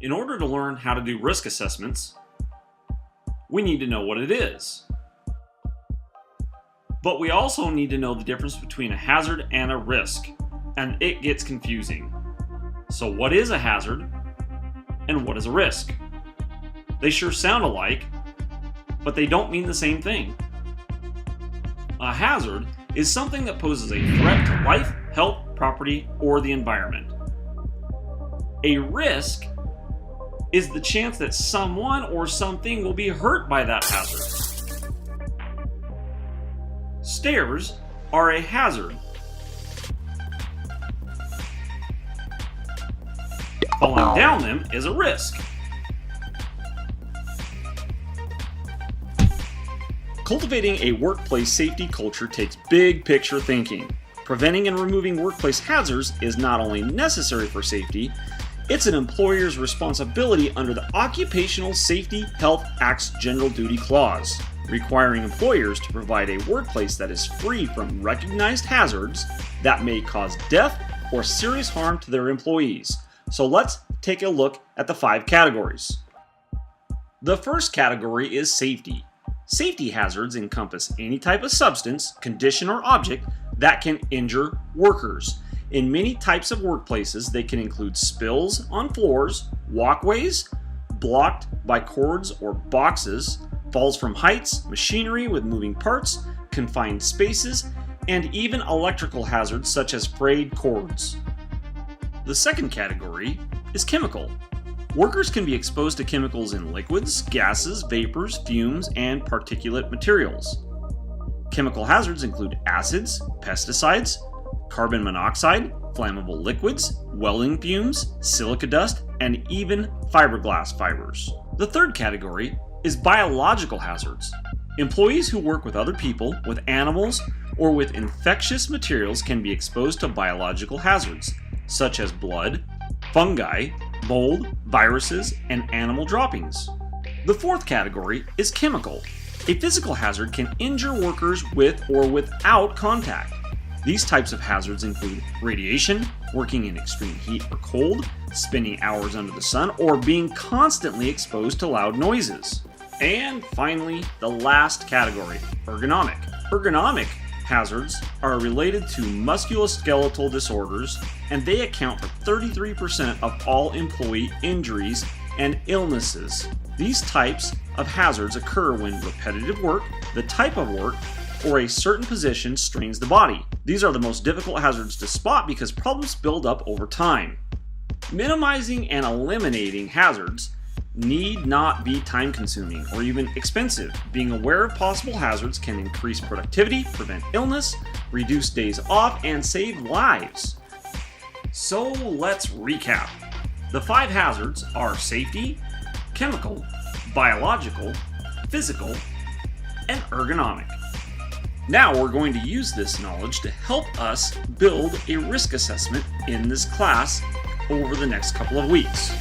In order to learn how to do risk assessments, we need to know what it is. But we also need to know the difference between a hazard and a risk, and it gets confusing. So what is a hazard and what is a risk? They sure sound alike, but they don't mean the same thing. A hazard is something that poses a threat to life, health, property, or the environment. A risk is the chance that someone or something will be hurt by that hazard. Stairs are a hazard. Falling down them is a risk. Cultivating a workplace safety culture takes big picture thinking. Preventing and removing workplace hazards is not only necessary for safety, it's an employer's responsibility under the Occupational Safety Health Act's General Duty Clause, requiring employers to provide a workplace that is free from recognized hazards that may cause death or serious harm to their employees. So let's take a look at the 5 categories. The first category is safety. Safety hazards encompass any type of substance, condition, or object that can injure workers. In many types of workplaces, they can include spills on floors, walkways, blocked by cords or boxes, falls from heights, machinery with moving parts, confined spaces, and even electrical hazards such as frayed cords. The second category is chemical. Workers can be exposed to chemicals in liquids, gases, vapors, fumes, and particulate materials. Chemical hazards include acids, pesticides, carbon monoxide, flammable liquids, welding fumes, silica dust, and even fiberglass fibers. The third category is biological hazards. Employees who work with other people, with animals, or with infectious materials can be exposed to biological hazards, such as blood, fungi, mold, viruses, and animal droppings. The fourth category is chemical. A physical hazard can injure workers with or without contact. These types of hazards include radiation, working in extreme heat or cold, spending hours under the sun, or being constantly exposed to loud noises. And finally, the last category, ergonomic. Ergonomic hazards are related to musculoskeletal disorders, and they account for 33% of all employee injuries and illnesses. These types of hazards occur when repetitive work, the type of work, or a certain position strains the body. These are the most difficult hazards to spot because problems build up over time. Minimizing and eliminating hazards need not be time-consuming or even expensive. Being aware of possible hazards can increase productivity, prevent illness, reduce days off, and save lives. So let's recap. The 5 hazards are safety, chemical, biological, physical, and ergonomic. Now we're going to use this knowledge to help us build a risk assessment in this class over the next couple of weeks.